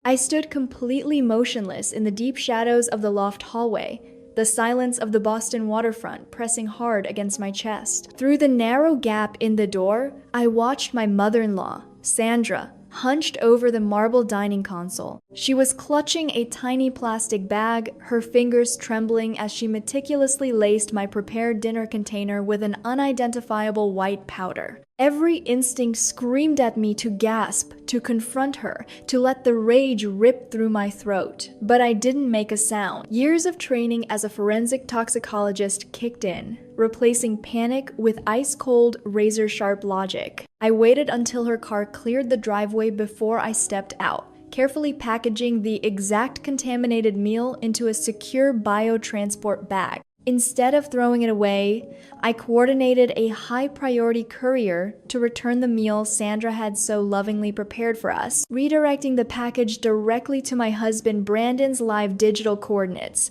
I stood completely motionless in the deep shadows of the loft hallway, the silence of the Boston waterfront pressing hard against my chest. Through the narrow gap in the door, I watched my mother-in-law, Sandra, hunched over the marble dining console. She was clutching a tiny plastic bag, her fingers trembling as she meticulously laced my prepared dinner container with an unidentifiable white powder. Every instinct screamed at me to gasp, to confront her, to let the rage rip through my throat. But I didn't make a sound. Years of training as a forensic toxicologist kicked in, replacing panic with ice-cold, razor-sharp logic. I waited until her car cleared the driveway before I stepped out, carefully packaging the exact contaminated meal into a secure biotransport bag. Instead of throwing it away, I coordinated a high-priority courier to return the meal Sandra had so lovingly prepared for us, redirecting the package directly to my husband Brandon's live digital coordinates.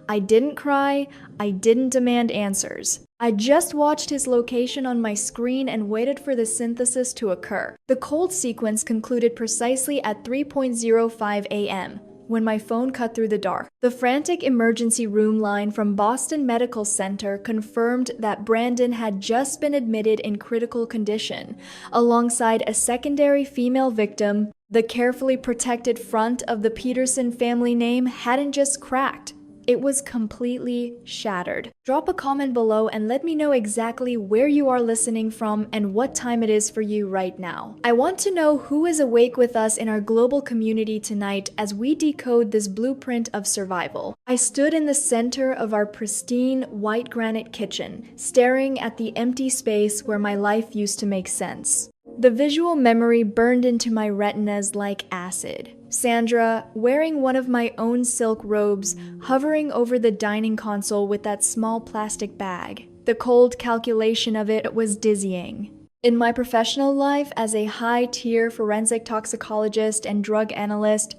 I didn't cry, I didn't demand answers. I just watched his location on my screen and waited for the synthesis to occur. The cold sequence concluded precisely at 3:05 a.m. when my phone cut through the dark. The frantic emergency room line from Boston Medical Center confirmed that Brandon had just been admitted in critical condition, alongside a secondary female victim. The carefully protected front of the Peterson family name hadn't just cracked. It was completely shattered. Drop a comment below and let me know exactly where you are listening from and what time it is for you right now. I want to know who is awake with us in our global community tonight as we decode this blueprint of survival. I stood in the center of our pristine white granite kitchen, staring at the empty space where my life used to make sense. The visual memory burned into my retinas like acid. Sandra, wearing one of my own silk robes, hovering over the dining console with that small plastic bag. The cold calculation of it was dizzying. In my professional life as a high-tier forensic toxicologist and drug analyst,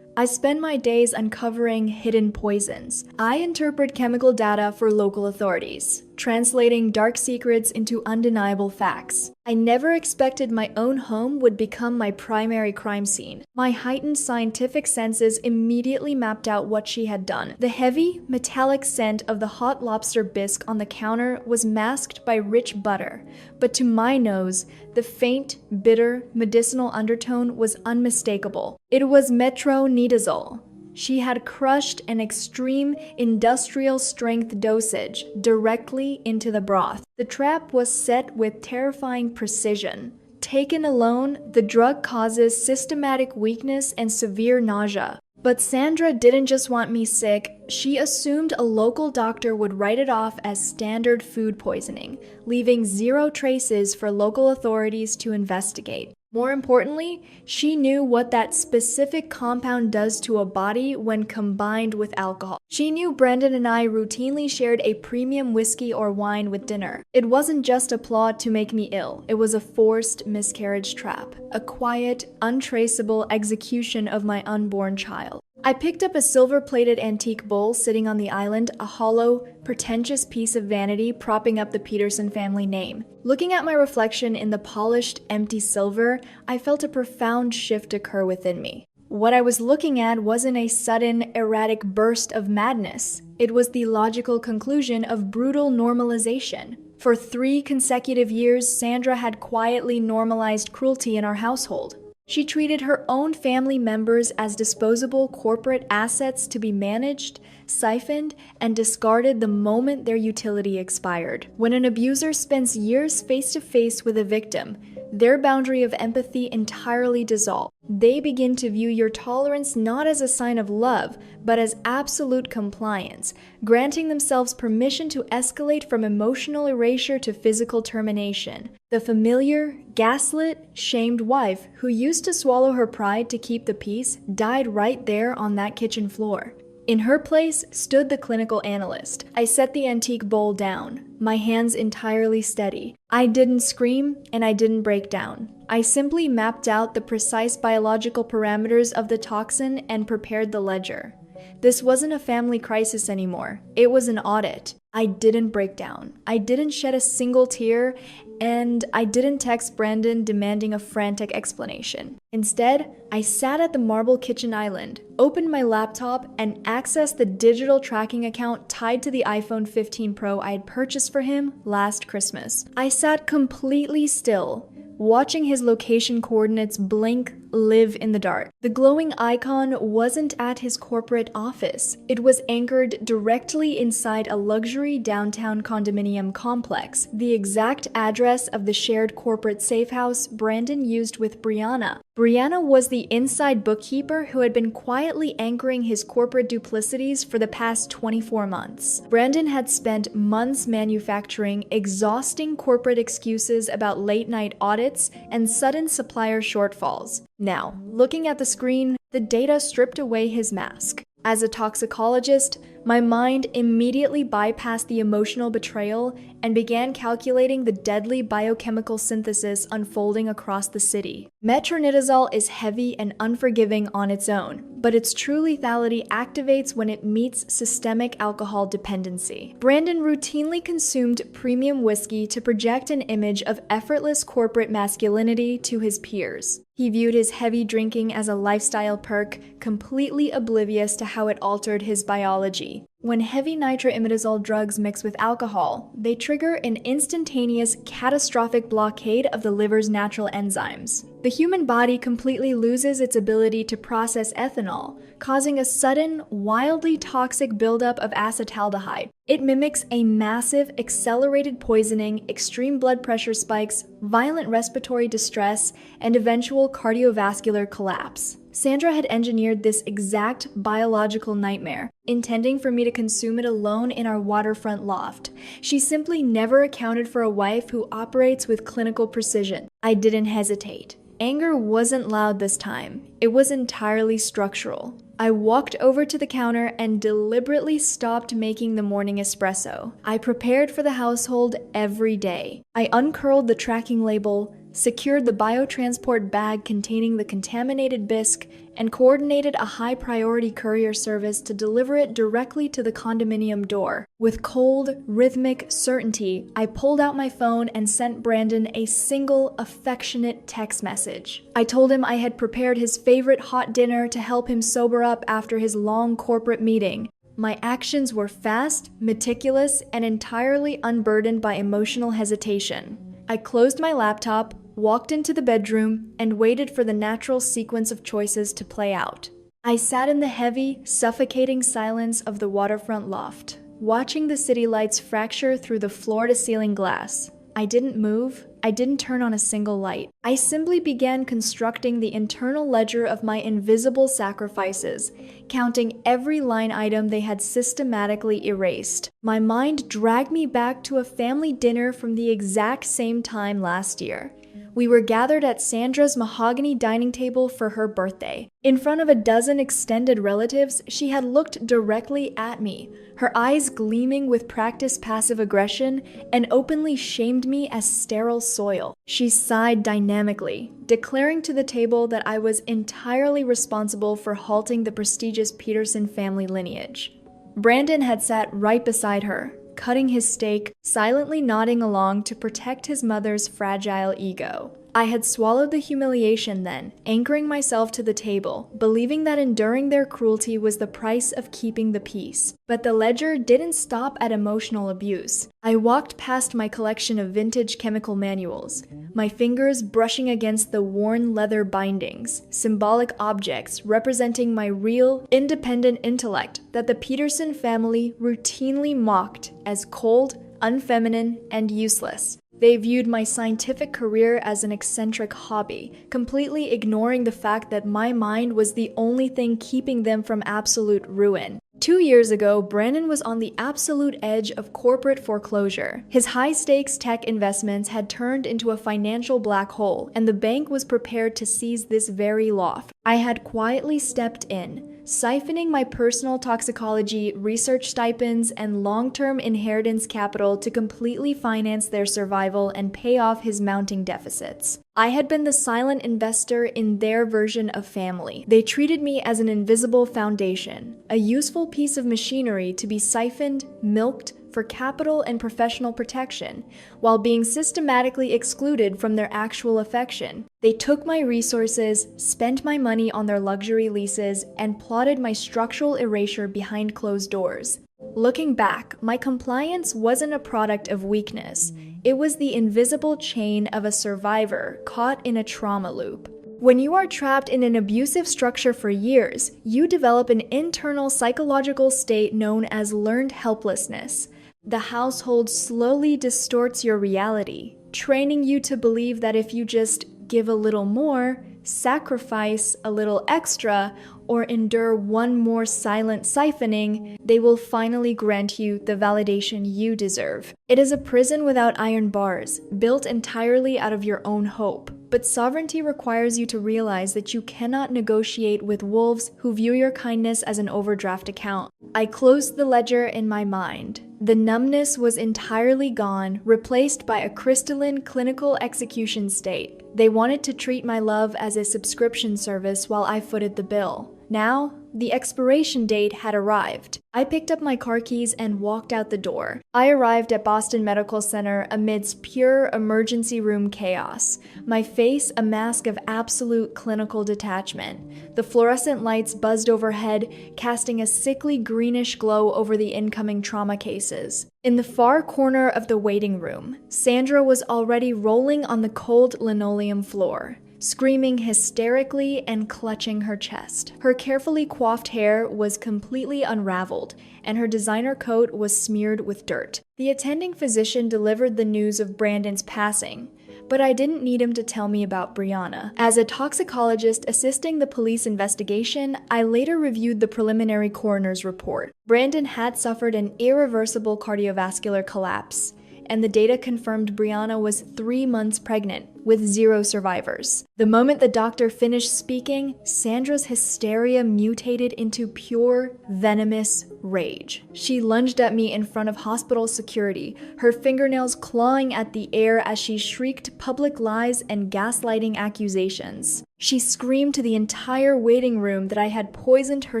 I spend my days uncovering hidden poisons. I interpret chemical data for local authorities, translating dark secrets into undeniable facts. I never expected my own home would become my primary crime scene. My heightened scientific senses immediately mapped out what she had done. The heavy, metallic scent of the hot lobster bisque on the counter was masked by rich butter, but to my nose, the faint, bitter, medicinal undertone was unmistakable. It was metronidazole. She had crushed an extreme industrial strength dosage directly into the broth. The trap was set with terrifying precision. Taken alone, the drug causes systematic weakness and severe nausea. But Sandra didn't just want me sick, she assumed a local doctor would write it off as standard food poisoning, leaving zero traces for local authorities to investigate. More importantly, she knew what that specific compound does to a body when combined with alcohol. She knew Brandon and I routinely shared a premium whiskey or wine with dinner. It wasn't just a plot to make me ill, it was a forced miscarriage trap, a quiet, untraceable execution of my unborn child. I picked up a silver-plated antique bowl sitting on the island, a hollow, pretentious piece of vanity propping up the Peterson family name. Looking at my reflection in the polished, empty silver, I felt a profound shift occur within me. What I was looking at wasn't a sudden, erratic burst of madness. It was the logical conclusion of brutal normalization. For 3 consecutive years, Sandra had quietly normalized cruelty in our household. She treated her own family members as disposable corporate assets to be managed, siphoned, and discarded the moment their utility expired. When an abuser spends years face-to-face with a victim, their boundary of empathy entirely dissolves. They begin to view your tolerance not as a sign of love, but as absolute compliance, granting themselves permission to escalate from emotional erasure to physical termination. The familiar, gaslit, shamed wife who used to swallow her pride to keep the peace died right there on that kitchen floor. In her place stood the clinical analyst. I set the antique bowl down, my hands entirely steady. I didn't scream and I didn't break down. I simply mapped out the precise biological parameters of the toxin and prepared the ledger. This wasn't a family crisis anymore. It was an audit. I didn't break down. I didn't shed a single tear, And I didn't text Brandon demanding a frantic explanation. Instead, I sat at the marble kitchen island, opened my laptop, and accessed the digital tracking account tied to the iPhone 15 Pro I had purchased for him last Christmas. I sat completely still, watching his location coordinates blink, live in the dark. The glowing icon wasn't at his corporate office. It was anchored directly inside a luxury downtown condominium complex, the exact address of the shared corporate safe house Brandon used with Brianna. Brianna was the inside bookkeeper who had been quietly anchoring his corporate duplicities for the past 24 months. Brandon had spent months manufacturing exhausting corporate excuses about late-night audits and sudden supplier shortfalls. Now, looking at the screen, the data stripped away his mask. As a toxicologist, my mind immediately bypassed the emotional betrayal and began calculating the deadly biochemical synthesis unfolding across the city. Metronidazole is heavy and unforgiving on its own, but its true lethality activates when it meets systemic alcohol dependency. Brandon routinely consumed premium whiskey to project an image of effortless corporate masculinity to his peers. He viewed his heavy drinking as a lifestyle perk, completely oblivious to how it altered his biology. When heavy nitroimidazole drugs mix with alcohol, they trigger an instantaneous, catastrophic blockade of the liver's natural enzymes. The human body completely loses its ability to process ethanol, causing a sudden, wildly toxic buildup of acetaldehyde. It mimics a massive, accelerated poisoning, extreme blood pressure spikes, violent respiratory distress, and eventual cardiovascular collapse. Sandra had engineered this exact biological nightmare, intending for me to consume it alone in our waterfront loft. She simply never accounted for a wife who operates with clinical precision. I didn't hesitate. Anger wasn't loud this time. It was entirely structural. I walked over to the counter and deliberately stopped making the morning espresso. I prepared for the household every day. I uncurled the tracking label, secured the biotransport bag containing the contaminated bisque, and coordinated a high-priority courier service to deliver it directly to the condominium door. With cold, rhythmic certainty, I pulled out my phone and sent Brandon a single, affectionate text message. I told him I had prepared his favorite hot dinner to help him sober up after his long corporate meeting. My actions were fast, meticulous, and entirely unburdened by emotional hesitation. I closed my laptop, walked into the bedroom, and waited for the natural sequence of choices to play out. I sat in the heavy, suffocating silence of the waterfront loft, watching the city lights fracture through the floor-to-ceiling glass. I didn't move. I didn't turn on a single light. I simply began constructing the internal ledger of my invisible sacrifices, counting every line item they had systematically erased. My mind dragged me back to a family dinner from the exact same time last year. We were gathered at Sandra's mahogany dining table for her birthday. In front of a dozen extended relatives, she had looked directly at me, her eyes gleaming with practiced passive aggression, and openly shamed me as sterile soil. She sighed dynamically, declaring to the table that I was entirely responsible for halting the prestigious Peterson family lineage. Brandon had sat right beside her, cutting his steak, silently nodding along to protect his mother's fragile ego. I had swallowed the humiliation then, anchoring myself to the table, believing that enduring their cruelty was the price of keeping the peace. But the ledger didn't stop at emotional abuse. I walked past my collection of vintage chemical manuals, my fingers brushing against the worn leather bindings, symbolic objects representing my real, independent intellect that the Peterson family routinely mocked as cold, unfeminine, and useless. They viewed my scientific career as an eccentric hobby, completely ignoring the fact that my mind was the only thing keeping them from absolute ruin. 2 years ago, Brandon was on the absolute edge of corporate foreclosure. His high-stakes tech investments had turned into a financial black hole, and the bank was prepared to seize this very loft. I had quietly stepped in, siphoning my personal toxicology, research stipends, and long-term inheritance capital to completely finance their survival and pay off his mounting deficits. I had been the silent investor in their version of family. They treated me as an invisible foundation, a useful piece of machinery to be siphoned, milked, for capital and professional protection, while being systematically excluded from their actual affection. They took my resources, spent my money on their luxury leases, and plotted my structural erasure behind closed doors. Looking back, my compliance wasn't a product of weakness. It was the invisible chain of a survivor caught in a trauma loop. When you are trapped in an abusive structure for years, you develop an internal psychological state known as learned helplessness. The household slowly distorts your reality, training you to believe that if you just give a little more, sacrifice a little extra, or endure one more silent siphoning, they will finally grant you the validation you deserve. It is a prison without iron bars, built entirely out of your own hope. But sovereignty requires you to realize that you cannot negotiate with wolves who view your kindness as an overdraft account. I closed the ledger in my mind. The numbness was entirely gone, replaced by a crystalline clinical execution state. They wanted to treat my love as a subscription service while I footed the bill. Now, the expiration date had arrived. I picked up my car keys and walked out the door. I arrived at Boston Medical Center amidst pure emergency room chaos, my face a mask of absolute clinical detachment. The fluorescent lights buzzed overhead, casting a sickly greenish glow over the incoming trauma cases. In the far corner of the waiting room, Sandra was already rolling on the cold linoleum floor, screaming hysterically and clutching her chest. Her carefully coiffed hair was completely unraveled, and her designer coat was smeared with dirt. The attending physician delivered the news of Brandon's passing, but I didn't need him to tell me about Brianna. As a toxicologist assisting the police investigation, I later reviewed the preliminary coroner's report. Brandon had suffered an irreversible cardiovascular collapse, and the data confirmed Brianna was 3 months pregnant, with 0 survivors. The moment the doctor finished speaking, Sandra's hysteria mutated into pure, venomous rage. She lunged at me in front of hospital security, her fingernails clawing at the air as she shrieked public lies and gaslighting accusations. She screamed to the entire waiting room that I had poisoned her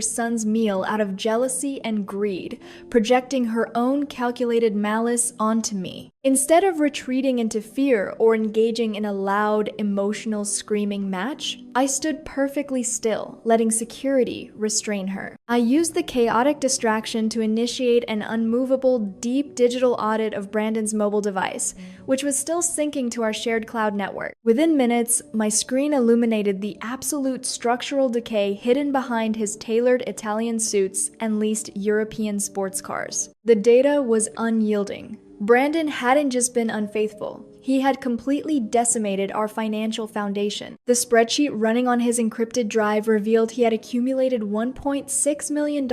son's meal out of jealousy and greed, projecting her own calculated malice onto me. Instead of retreating into fear or engaging in a loud, emotional screaming match, I stood perfectly still, letting security restrain her. I used the chaotic distraction to initiate an unmovable, deep digital audit of Brandon's mobile device, which was still syncing to our shared cloud network. Within minutes, my screen illuminated the absolute structural decay hidden behind his tailored Italian suits and leased European sports cars. The data was unyielding. Brandon hadn't just been unfaithful. He had completely decimated our financial foundation. The spreadsheet running on his encrypted drive revealed he had accumulated $1.6 million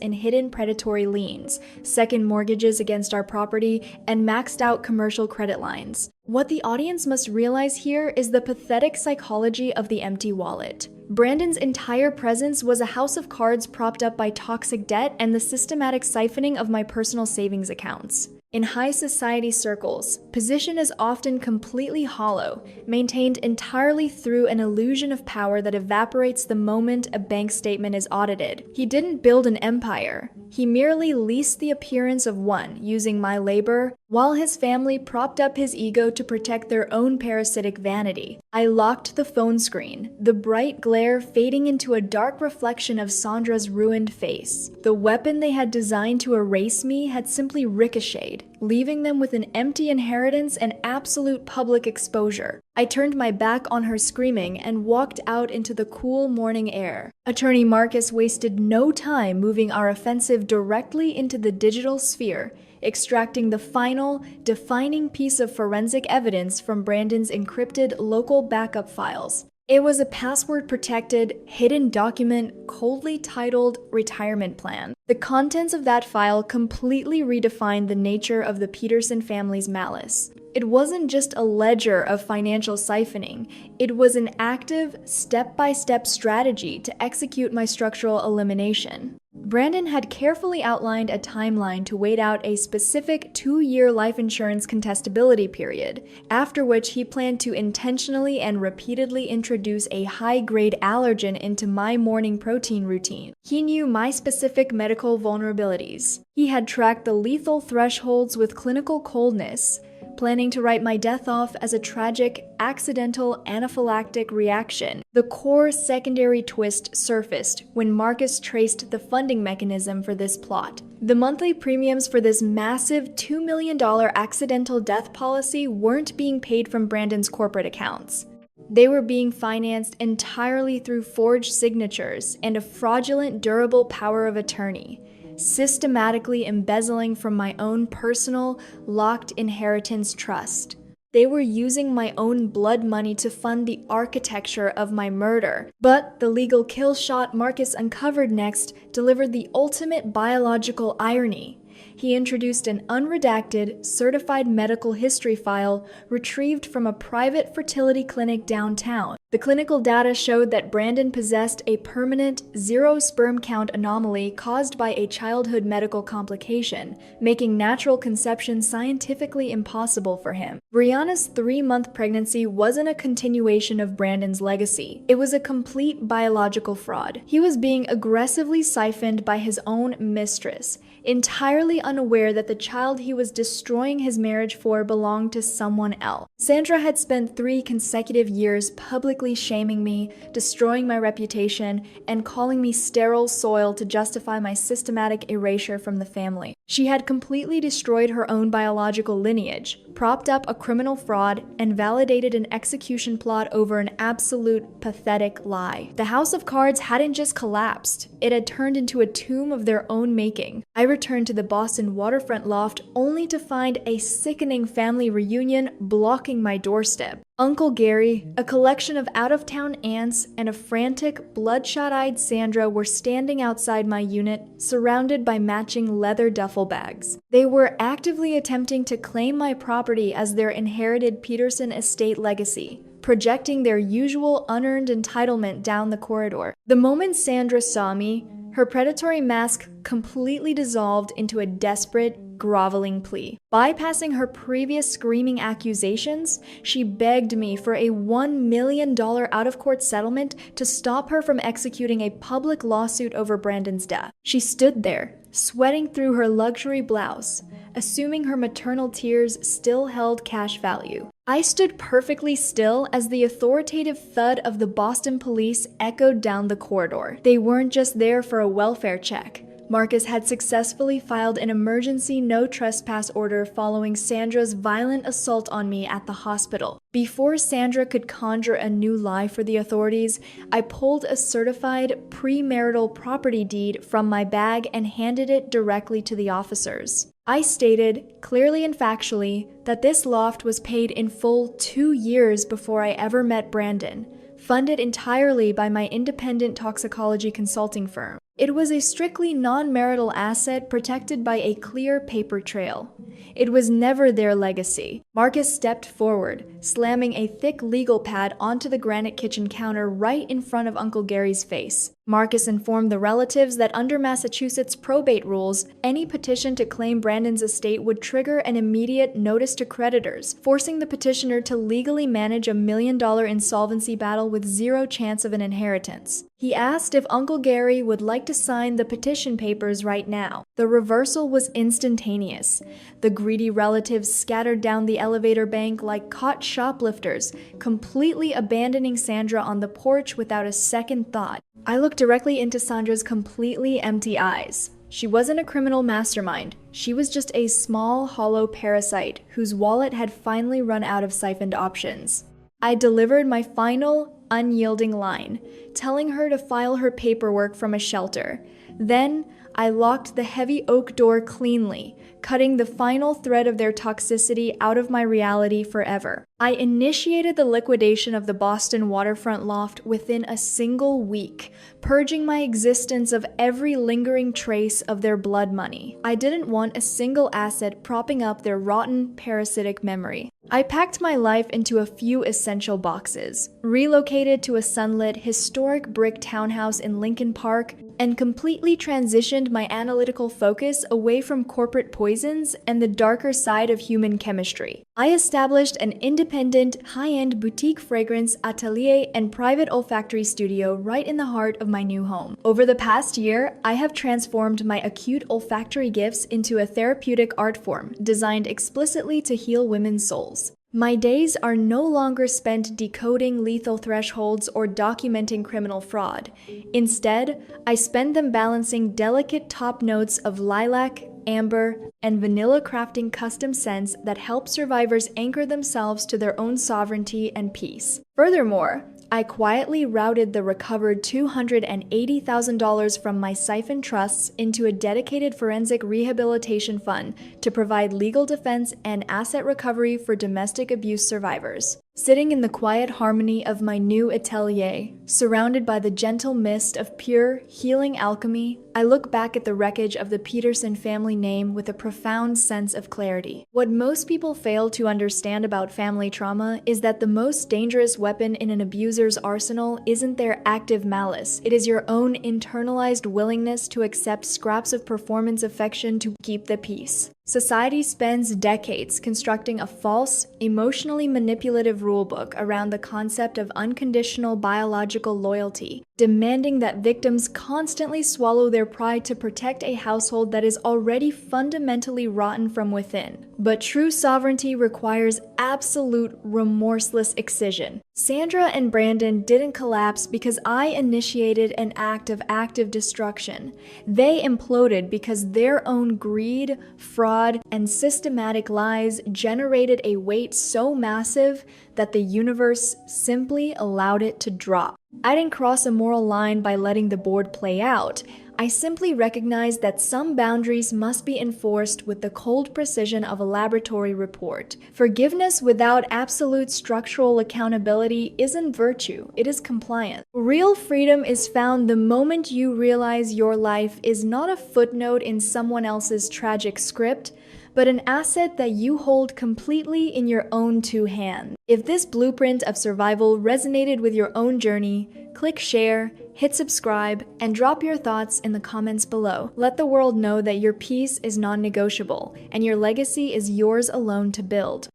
in hidden predatory liens, second mortgages against our property, and maxed out commercial credit lines. What the audience must realize here is the pathetic psychology of the empty wallet. Brandon's entire presence was a house of cards propped up by toxic debt and the systematic siphoning of my personal savings accounts. In high society circles, position is often completely hollow, maintained entirely through an illusion of power that evaporates the moment a bank statement is audited. He didn't build an empire. He merely leased the appearance of one, using my labor, while his family propped up his ego to protect their own parasitic vanity. I locked the phone screen, the bright glare fading into a dark reflection of Sandra's ruined face. The weapon they had designed to erase me had simply ricocheted, leaving them with an empty inheritance and absolute public exposure. I turned my back on her screaming and walked out into the cool morning air. Attorney Marcus wasted no time moving our offensive directly into the digital sphere, extracting the final, defining piece of forensic evidence from Brandon's encrypted local backup files. It was a password-protected, hidden document coldly titled Retirement Plan. The contents of that file completely redefined the nature of the Peterson family's malice. It wasn't just a ledger of financial siphoning, it was an active, step-by-step strategy to execute my structural elimination. Brandon had carefully outlined a timeline to wait out a specific 2-year life insurance contestability period, after which he planned to intentionally and repeatedly introduce a high-grade allergen into my morning protein routine. He knew my specific medical vulnerabilities. He had tracked the lethal thresholds with clinical coldness, planning to write my death off as a tragic, accidental anaphylactic reaction. The core secondary twist surfaced when Marcus traced the funding mechanism for this plot. The monthly premiums for this massive $2 million accidental death policy weren't being paid from Brandon's corporate accounts. They were being financed entirely through forged signatures and a fraudulent durable power of attorney, systematically embezzling from my own personal, locked inheritance trust. They were using my own blood money to fund the architecture of my murder. But the legal kill shot Marcus uncovered next delivered the ultimate biological irony. He introduced an unredacted, certified medical history file retrieved from a private fertility clinic downtown. The clinical data showed that Brandon possessed a permanent zero sperm count anomaly caused by a childhood medical complication, making natural conception scientifically impossible for him. Brianna's 3-month pregnancy wasn't a continuation of Brandon's legacy. It was a complete biological fraud. He was being aggressively siphoned by his own mistress, entirely unaware that the child he was destroying his marriage for belonged to someone else. Sandra had spent 3 consecutive years publicly shaming me, destroying my reputation, and calling me sterile soil to justify my systematic erasure from the family. She had completely destroyed her own biological lineage, propped up a criminal fraud, and validated an execution plot over an absolute pathetic lie. The house of cards hadn't just collapsed, it had turned into a tomb of their own making. I returned to the Boston waterfront loft only to find a sickening family reunion blocking my doorstep. Uncle Gary, a collection of out-of-town aunts, and a frantic, bloodshot-eyed Sandra were standing outside my unit, surrounded by matching leather duffel bags. They were actively attempting to claim my property as their inherited Peterson estate legacy, projecting their usual unearned entitlement down the corridor. The moment Sandra saw me, her predatory mask completely dissolved into a desperate, groveling plea. Bypassing her previous screaming accusations, she begged me for a $1 million out-of-court settlement to stop her from executing a public lawsuit over Brandon's death. She stood there, sweating through her luxury blouse, assuming her maternal tears still held cash value. I stood perfectly still as the authoritative thud of the Boston police echoed down the corridor. They weren't just there for a welfare check. Marcus had successfully filed an emergency no trespass order following Sandra's violent assault on me at the hospital. Before Sandra could conjure a new lie for the authorities, I pulled a certified premarital property deed from my bag and handed it directly to the officers. I stated, clearly and factually, that this loft was paid in full 2 years before I ever met Brandon, funded entirely by my independent toxicology consulting firm. It was a strictly non-marital asset protected by a clear paper trail. It was never their legacy. Marcus stepped forward, slamming a thick legal pad onto the granite kitchen counter right in front of Uncle Gary's face. Marcus informed the relatives that under Massachusetts probate rules, any petition to claim Brandon's estate would trigger an immediate notice to creditors, forcing the petitioner to legally manage a $1 million insolvency battle with zero chance of an inheritance. He asked if Uncle Gary would like to sign the petition papers right now. The reversal was instantaneous. The greedy relatives scattered down the elevator bank like caught shoplifters, completely abandoning Sandra on the porch without a second thought. I looked directly into Sandra's completely empty eyes. She wasn't a criminal mastermind. She was just a small, hollow parasite whose wallet had finally run out of siphoned options. I delivered my final, unyielding line, telling her to file her paperwork from a shelter. Then, I locked the heavy oak door cleanly, cutting the final thread of their toxicity out of my reality forever. I initiated the liquidation of the Boston waterfront loft within a single week, purging my existence of every lingering trace of their blood money. I didn't want a single asset propping up their rotten, parasitic memory. I packed my life into a few essential boxes, relocated to a sunlit, historic historic brick townhouse in Lincoln Park and completely transitioned my analytical focus away from corporate poisons and the darker side of human chemistry. I established an independent, high-end boutique fragrance atelier and private olfactory studio right in the heart of my new home. Over the past year, I have transformed my acute olfactory gifts into a therapeutic art form designed explicitly to heal women's souls. My days are no longer spent decoding lethal thresholds or documenting criminal fraud. Instead, I spend them balancing delicate top notes of lilac, amber, and vanilla, crafting custom scents that help survivors anchor themselves to their own sovereignty and peace. Furthermore, I quietly routed the recovered $280,000 from my siphon trusts into a dedicated forensic rehabilitation fund to provide legal defense and asset recovery for domestic abuse survivors. Sitting in the quiet harmony of my new atelier, surrounded by the gentle mist of pure, healing alchemy, I look back at the wreckage of the Peterson family name with a profound sense of clarity. What most people fail to understand about family trauma is that the most dangerous weapon in an abuser's arsenal isn't their active malice. It is your own internalized willingness to accept scraps of performance affection to keep the peace. Society spends decades constructing a false, emotionally manipulative rulebook around the concept of unconditional biological loyalty, demanding that victims constantly swallow their pride to protect a household that is already fundamentally rotten from within. But true sovereignty requires absolute, remorseless excision. Sandra and Brandon didn't collapse because I initiated an act of active destruction. They imploded because their own greed, fraud, and systematic lies generated a weight so massive that the universe simply allowed it to drop. I didn't cross a moral line by letting the board play out. I simply recognized that some boundaries must be enforced with the cold precision of a laboratory report. Forgiveness without absolute structural accountability isn't virtue, it is compliance. Real freedom is found the moment you realize your life is not a footnote in someone else's tragic script, but an asset that you hold completely in your own two hands. If this blueprint of survival resonated with your own journey, click share, hit subscribe, and drop your thoughts in the comments below. Let the world know that your peace is non-negotiable, and your legacy is yours alone to build.